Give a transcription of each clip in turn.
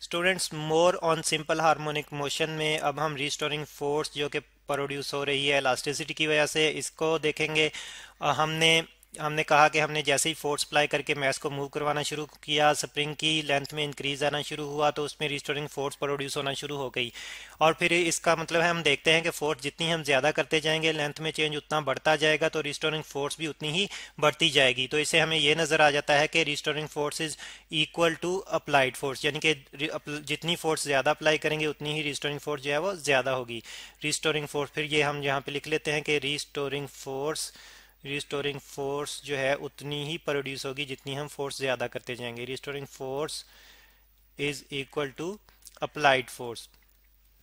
Students, more on simple harmonic motion में अब हम रिस्टोरिंग फोर्स जो कि प्रोड्यूस हो रही है इलास्टिसिटी की वजह से, इसको देखेंगे। हमने हमने कहा कि हमने जैसे ही फोर्स अप्लाई करके मैस को मूव करवाना शुरू किया, स्प्रिंग की लेंथ में इंक्रीज आना शुरू हुआ तो उसमें रिस्टोरिंग फोर्स प्रोड्यूस होना शुरू हो गई। और फिर इसका मतलब है हम देखते हैं कि फोर्स जितनी हम ज़्यादा करते जाएंगे, लेंथ में चेंज उतना बढ़ता जाएगा, तो रिस्टोरिंग फोर्स भी उतनी ही बढ़ती जाएगी। तो इससे हमें ये नज़र आ जाता है कि restoring force is equal to applied force, यानी कि जितनी फोर्स ज़्यादा अप्लाई करेंगे उतनी ही रिस्टोरिंग फोर्स जो है वो ज़्यादा होगी। रिस्टोरिंग फोर्स फिर ये हम यहाँ पे लिख लेते हैं कि रिस्टोरिंग फोर्स जो है उतनी ही प्रोड्यूस होगी जितनी हम फोर्स ज़्यादा करते जाएंगे। Restoring force is equal to applied force,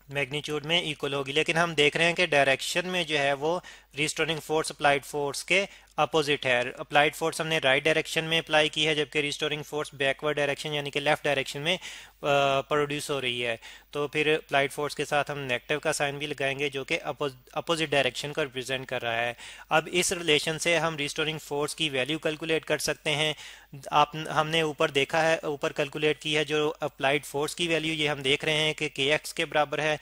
magnitude में इक्वल होगी। लेकिन हम देख रहे हैं कि डायरेक्शन में जो है वो रिस्टोरिंग फोर्स अप्लाइड फोर्स के अपोजिट है। अप्लाइड फोर्स हमने राइट डायरेक्शन में अप्लाई की है, जबकि रिस्टोरिंग फोर्स बैकवर्ड डायरेक्शन यानी कि लेफ्ट डायरेक्शन में प्रोड्यूस हो रही है। तो फिर अप्लाइड फोर्स के साथ हम नेगेटिव का साइन भी लगाएंगे जो कि अपोजिट डायरेक्शन को रिप्रेजेंट कर रहा है। अब इस रिलेशन से हम रिस्टोरिंग फोर्स की वैल्यू कैलकुलेट कर सकते हैं। आप हमने ऊपर देखा है, ऊपर कैलकुलेट की है जो अप्लाइड फोर्स की वैल्यू, ये हम देख रहे हैं कि के एक्स के बराबर है।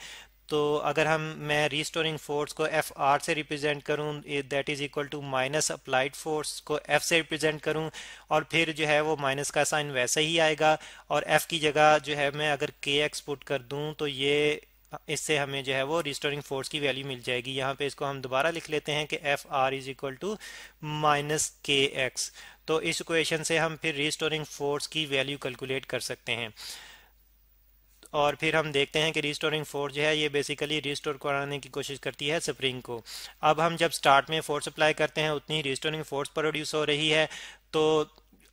तो अगर मैं रिस्टोरिंग फोर्स को एफ आर से रिप्रेजेंट करूं, that is equal to minus applied force को एफ से रिप्रेजेंट करूं, और फिर जो है वो माइनस का साइन वैसे ही आएगा, और एफ की जगह जो है मैं अगर के एक्स पुट कर दूं तो ये इससे हमें जो है वो रिस्टोरिंग फोर्स की वैल्यू मिल जाएगी। यहाँ पे इसको हम दोबारा लिख लेते हैं कि F R is equal to minus K X. तो इस इक्वेशन से हम फिर रिस्टोरिंग फोर्स की वैल्यू कैलकुलेट कर सकते हैं। और फिर हम देखते हैं कि रिस्टोरिंग फोर्स जो है ये बेसिकली रिस्टोर कराने की कोशिश करती है स्प्रिंग को। अब हम जब स्टार्ट में फोर्स अप्लाई करते हैं उतनी ही रिस्टोरिंग फोर्स प्रोड्यूस हो रही है। तो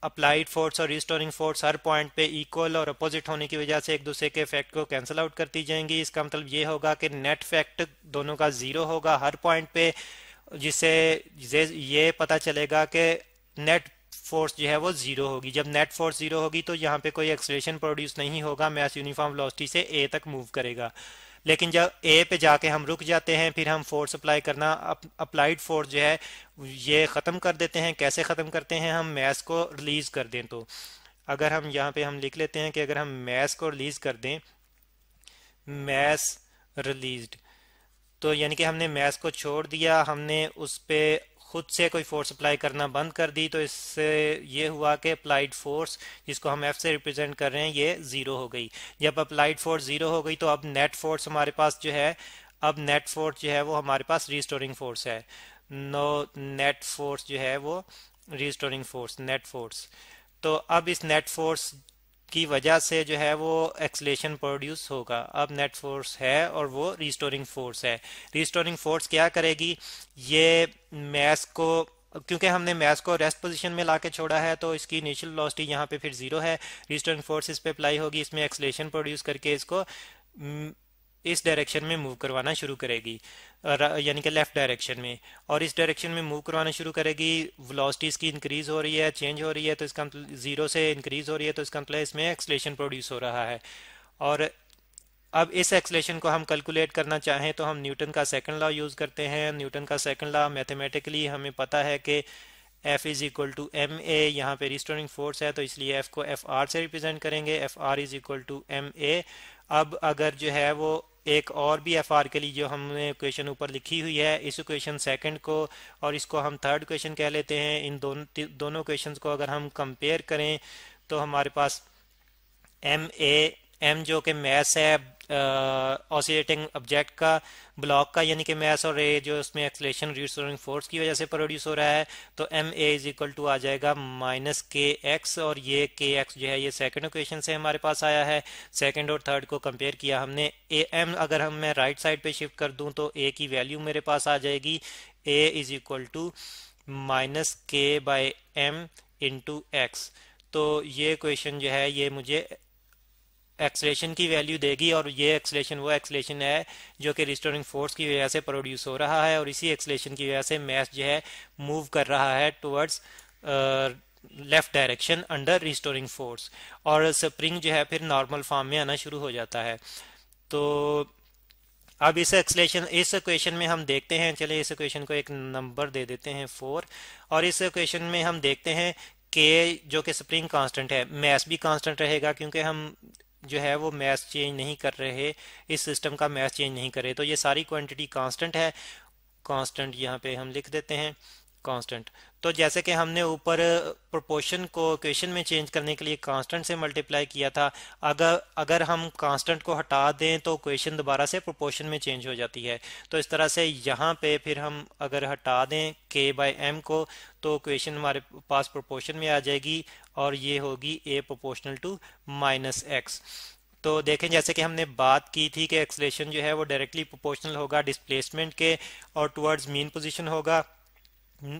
अप्लाइड फोर्स और रिस्टोरिंग फोर्स हर पॉइंट पे इक्वल और अपोजिट होने की वजह से एक दूसरे के इफेक्ट को कैंसिल आउट करती जाएंगी। इसका मतलब ये होगा कि नेट इफेक्ट दोनों का ज़ीरो होगा हर पॉइंट पे, जिससे ये पता चलेगा कि नेट फोर्स जो है वो जीरो होगी। जब नेट फोर्स जीरो होगी तो यहाँ पे कोई एक्सलेशन प्रोड्यूस नहीं होगा, मैस यूनिफॉर्म वेलोसिटी से ए तक मूव करेगा। लेकिन जब ए पे जाके हम रुक जाते हैं, फिर हम फोर्स अप्लाई करना, अप्लाइड फोर्स जो है ये ख़त्म कर देते हैं। कैसे ख़त्म करते हैं? हम मैस को रिलीज़ कर दें तो अगर हम यहाँ पे हम लिख लेते हैं कि अगर हम मैस को रिलीज़ कर दें, मैस रिलीज्ड, तो यानी कि हमने मैस को छोड़ दिया, हमने उस पे खुद से कोई फोर्स अप्लाई करना बंद कर दी, तो इससे ये हुआ कि अप्लाइड फोर्स जिसको हम एफ से रिप्रेजेंट कर रहे हैं ये ज़ीरो हो गई। जब अप्लाइड फोर्स ज़ीरो हो गई तो अब नेट फोर्स हमारे पास जो है, अब नेट फोर्स जो है वो हमारे पास रिस्टोरिंग फोर्स है। नो, नेट फोर्स जो है वो रिस्टोरिंग फोर्स, नेट फोर्स। तो अब इस नेट फोर्स की वजह से जो है वो एक्सलेशन प्रोड्यूस होगा। अब नेट फोर्स है और वो रिस्टोरिंग फोर्स है। रिस्टोरिंग फोर्स क्या करेगी? ये मैस को, क्योंकि हमने मैस को रेस्ट पोजीशन में लाके छोड़ा है तो इसकी इनिशियल वेलोसिटी यहाँ पे फिर जीरो है। रिस्टोरिंग फोर्स इस पे अप्लाई होगी, इसमें एक्सलेशन प्रोड्यूस करके इसको इस डायरेक्शन में मूव करवाना शुरू करेगी, यानी कि लेफ्ट डायरेक्शन में। और इस डायरेक्शन में मूव करवाना शुरू करेगी, वेलोसिटी इसकी इंक्रीज हो रही है, चेंज हो रही है, तो इसका मतलब जीरो से इंक्रीज हो रही है, तो इसका मतलब इसमें एक्सलेशन प्रोड्यूस हो रहा है। और अब इस एक्सलेशन को हम कैलकुलेट करना चाहें तो हम न्यूटन का सेकंड लॉ यूज़ करते हैं। न्यूटन का सेकंड लॉ मैथमेटिकली हमें पता है कि F is equal to M A, यहाँ पे रिस्टोरिंग फोर्स है तो इसलिए F को एफ आर से रिप्रेजेंट करेंगे, F R is equal to M A. अब अगर जो है वो एक और भी एफ आर के लिए जो हमने इक्वेशन ऊपर लिखी हुई है, इस इक्वेशन सेकंड को और इसको हम थर्ड इक्वेशन कह लेते हैं, इन दोनों इक्वेशंस को अगर हम कंपेयर करें तो हमारे पास एम ए, एम जो कि मैस है ऑसिलेटिंग ऑब्जेक्ट का, ब्लॉक का, यानी कि मैस, और ए जो उसमें एक्सलेशन रिस्टोरिंग फोर्स की वजह से प्रोड्यूस हो रहा है, तो M A is equal to आ जाएगा माइनस के एक्स। और ये के एक्स जो है ये सेकंड इक्वेशन से हमारे पास आया है। सेकंड और थर्ड को कंपेयर किया हमने। ए एम अगर मैं राइट साइड पे शिफ्ट कर दूं तो ए की वैल्यू मेरे पास आ जाएगी, ए इज इक्वल टू माइनस के बाय एम इंटू एक्स। तो ये इक्वेशन जो है ये मुझे एक्सलेशन की वैल्यू देगी, और ये एक्सलेशन वो एक्सलेशन है जो कि रिस्टोरिंग फोर्स की वजह से प्रोड्यूस हो रहा है, और इसी एक्सलेशन की वजह से मैस जो है मूव कर रहा है towards left direction under restoring force, और स्प्रिंग जो है फिर नॉर्मल फॉर्म में आना शुरू हो जाता है। तो अब इस इक्वेशन में हम देखते हैं, चलिए इस इक्वेशन को एक नंबर दे देते हैं 4, और इस इक्वेशन में हम देखते हैं के जो कि स्प्रिंग कांस्टेंट है, मैस भी कांस्टेंट रहेगा, क्योंकि हम जो है वो मास चेंज नहीं कर रहे, इस सिस्टम का मास चेंज नहीं कर रहे, तो ये सारी क्वांटिटी कांस्टेंट है। कांस्टेंट यहाँ पे हम लिख देते हैं कांस्टेंट। तो जैसे कि हमने ऊपर प्रोपोर्शन को इक्वेशन में चेंज करने के लिए कांस्टेंट से मल्टीप्लाई किया था, अगर अगर हम कांस्टेंट को हटा दें तो इक्वेशन दोबारा से प्रोपोर्शन में चेंज हो जाती है। तो इस तरह से यहाँ पे फिर हम अगर हटा दें k बाई एम को, तो इक्वेशन हमारे पास प्रोपोर्शन में आ जाएगी और ये होगी a proportional to minus X. तो देखें जैसे कि हमने बात की थी कि एक्सलेशन जो है वो डायरेक्टली प्रोपोर्शनल होगा डिस्प्लेसमेंट के और टुवर्ड्स मीन पोजीशन होगा।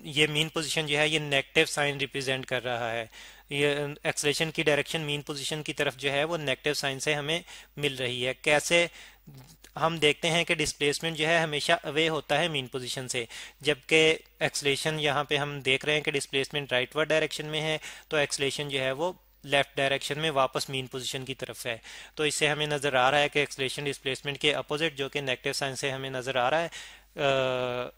ये मीन पोजीशन जो है ये नेगेटिव साइन रिप्रेजेंट कर रहा है। ये एक्सलेशन की डायरेक्शन मीन पोजीशन की तरफ जो है वो नेगेटिव साइन से हमें मिल रही है। कैसे? हम देखते हैं कि डिस्प्लेसमेंट जो है हमेशा अवे होता है मीन पोजीशन से, जबकि एक्सलेशन यहाँ पे हम देख रहे हैं कि डिस्प्लेसमेंट राइटवर्ड डायरेक्शन में है, तो एक्सलेशन जो है वो लेफ्ट डायरेक्शन में वापस मीन पोजीशन की तरफ है। तो इससे हमें नज़र आ रहा है कि एक्सलेशन डिस्प्लेसमेंट के अपोजिट जो कि नेगेटिव साइन से हमें नज़र आ रहा है।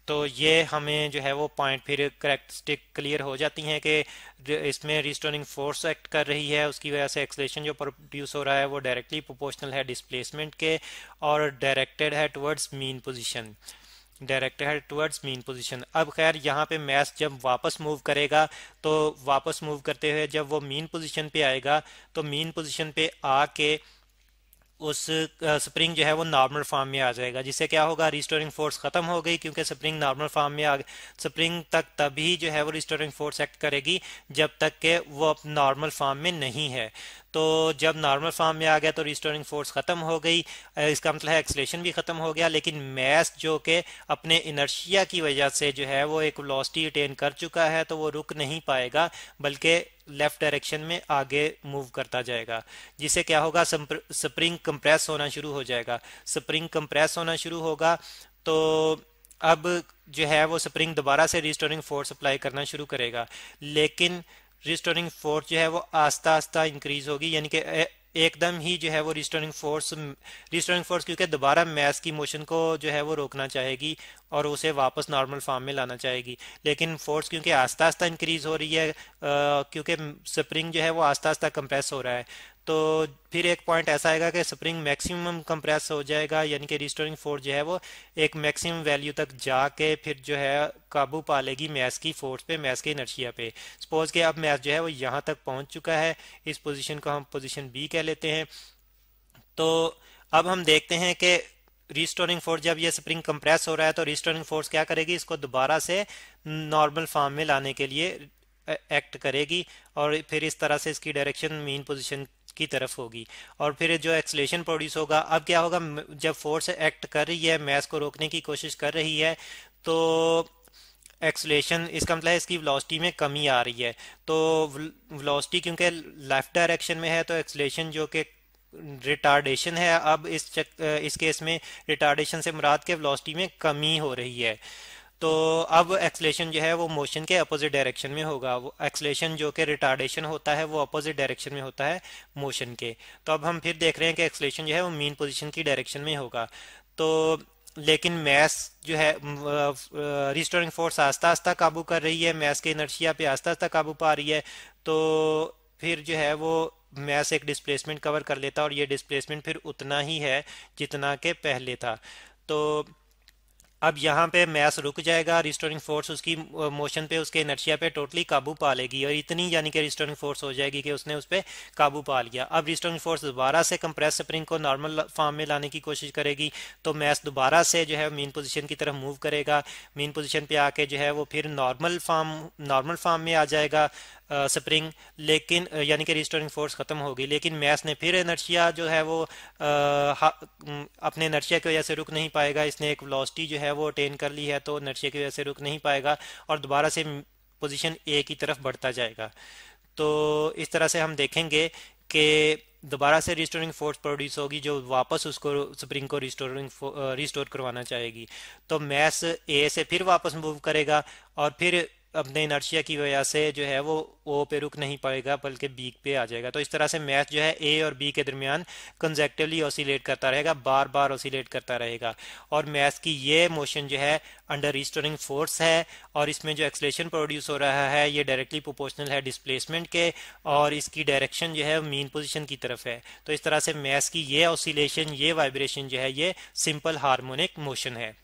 तो ये हमें जो है वो पॉइंट फिर करेक्टरिस्टिक क्लियर हो जाती हैं कि इसमें रिस्टोरिंग फोर्स एक्ट कर रही है, उसकी वजह से एक्सलेशन जो प्रोड्यूस हो रहा है वो डायरेक्टली प्रोपोर्शनल है डिस्प्लेसमेंट के और डायरेक्टेड है टुवर्ड्स मीन पोजीशन, डायरेक्टेड है टुवर्ड्स मीन पोजीशन। अब खैर यहाँ पे मास जब वापस मूव करेगा, तो वापस मूव करते हुए जब वो मीन पोजीशन पे आएगा, तो मीन पोजीशन पे आके उस स्प्रिंग जो है वो नॉर्मल फॉर्म में आ जाएगा, जिससे क्या होगा, रिस्टोरिंग फोर्स खत्म हो गई, क्योंकि स्प्रिंग नॉर्मल फॉर्म में आ गई। स्प्रिंग तक तभी जो है वो रिस्टोरिंग फोर्स एक्ट करेगी जब तक कि वो नॉर्मल फॉर्म में नहीं है। तो जब नॉर्मल फॉर्म में आ गया तो रिस्टोरिंग फोर्स खत्म हो गई, इसका मतलब है एक्सलेशन भी खत्म हो गया, लेकिन मास जो कि अपने इनर्शिया की वजह से जो है वो एक वेलोसिटी अटेन कर चुका है, तो वो रुक नहीं पाएगा बल्कि लेफ्ट डायरेक्शन में आगे मूव करता जाएगा, जिससे क्या होगा, स्प्रिंग कंप्रेस होना शुरू हो जाएगा। स्प्रिंग कंप्रेस होना शुरू होगा तो अब जो है वो स्प्रिंग दोबारा से रिस्टोरिंग फोर्स अप्लाई करना शुरू करेगा, लेकिन रिस्टोरिंग फोर्स जो है वो आस्ता आस्ता इंक्रीज होगी, यानी कि एकदम ही जो है वो रिस्टोरिंग फोर्स क्योंकि दोबारा मास की मोशन को जो है वो रोकना चाहेगी और उसे वापस नॉर्मल फॉर्म में लाना चाहेगी, लेकिन फोर्स क्योंकि आस्ता आस्ता इंक्रीज हो रही है, क्योंकि स्प्रिंग जो है वो आस्ता आस्ता कंप्रेस हो रहा है, तो फिर एक पॉइंट ऐसा आएगा कि स्प्रिंग मैक्सिमम कंप्रेस हो जाएगा, यानी कि रिस्टोरिंग फोर्स जो है वो एक मैक्सिमम वैल्यू तक जाके फिर जो है काबू पा लेगी मास की फोर्स पे, मास के इनर्शिया पे। सपोज कि अब मास जो है वो यहाँ तक पहुँच चुका है, इस पोजीशन को हम पोजीशन बी कह लेते हैं। तो अब हम देखते हैं कि रिस्टोरिंग फोर्स जब ये स्प्रिंग कंप्रेस हो रहा है तो रिस्टोरिंग फोर्स क्या करेगी, इसको दोबारा से नॉर्मल फॉर्म में लाने के लिए एक्ट करेगी और फिर इस तरह से इसकी डायरेक्शन मीन पोजीशन की तरफ होगी और फिर जो एक्सलेशन प्रोड्यूस होगा, अब क्या होगा, जब फोर्स एक्ट कर रही है, मास को रोकने की कोशिश कर रही है, तो एक्सलेशन, इसका मतलब है इसकी वेलोसिटी में कमी आ रही है। तो वेलोसिटी क्योंकि लेफ्ट डायरेक्शन में है तो एक्सलेशन जो कि रिटार्डेशन है, अब इस केस में रिटार्डेशन से मुराद के वेलोसिटी में कमी हो रही है। तो अब एक्सलेशन जो है वो मोशन के अपोजिट डायरेक्शन में होगा, वो एक्सलेशन जो कि रिटार्डेशन होता है वो अपोजिट डायरेक्शन में होता है मोशन के। तो अब हम फिर देख रहे हैं कि एक्सलेशन जो है वो मीन पोजीशन की डायरेक्शन में होगा। तो लेकिन मास जो है रिस्टोरिंग फोर्स आस्ता आस्ता काबू कर रही है, मास के इनर्शिया पे आस्ता आस्ता काबू पा रही है, तो फिर जो है वो मास एक डिस्प्लेसमेंट कवर कर लेता है और ये डिस्प्लेसमेंट फिर उतना ही है जितना के पहले था। तो अब यहाँ पे मास रुक जाएगा, रिस्टोरिंग फोर्स उसकी मोशन पे, उसके इनर्शिया पे टोटली काबू पा लेगी और इतनी यानी कि रिस्टोरिंग फोर्स हो जाएगी कि उसने उस पर काबू पा लिया। अब रिस्टोरिंग फोर्स दोबारा से कंप्रेस स्प्रिंग को नॉर्मल फॉर्म में लाने की कोशिश करेगी, तो मास दोबारा से जो है मीन पोजीशन की तरफ मूव करेगा, मीन पोजीशन पे आके जो है वो फिर नॉर्मल फॉर्म में आ जाएगा स्प्रिंग, लेकिन यानी कि रिस्टोरिंग फोर्स खत्म होगी, लेकिन मास ने फिर इनर्शिया जो है वो अपने इनर्शिया की वजह से रुक नहीं पाएगा, इसने एक वेलोसिटी जो है वो अटेन कर ली है, तो इनर्शिया की वजह से रुक नहीं पाएगा और दोबारा से पोजीशन ए की तरफ बढ़ता जाएगा। तो इस तरह से हम देखेंगे कि दोबारा से रिस्टोरिंग फोर्स प्रोड्यूस होगी जो वापस उसको स्प्रिंग को रिस्टोर करवाना चाहेगी। तो मास ए से फिर वापस मूव करेगा और फिर अपने इनर्शिया की वजह से जो है वो ओ पे रुक नहीं पाएगा बल्कि बी पे आ जाएगा। तो इस तरह से मास जो है ए और बी के दरमियान कंजेक्टिवली ऑसिलेट करता रहेगा, बार बार ऑसिलेट करता रहेगा। और मास की ये मोशन जो है अंडर रिस्टोरिंग फोर्स है, और इसमें जो एक्सलेशन प्रोड्यूस हो रहा है ये डायरेक्टली प्रोपोर्शनल है डिस्प्लेसमेंट के, और इसकी डायरेक्शन जो है मीन पोजीशन की तरफ है। तो इस तरह से मास की ये ऑसिलेशन, ये वाइब्रेशन जो है ये सिंपल हार्मोनिक मोशन है।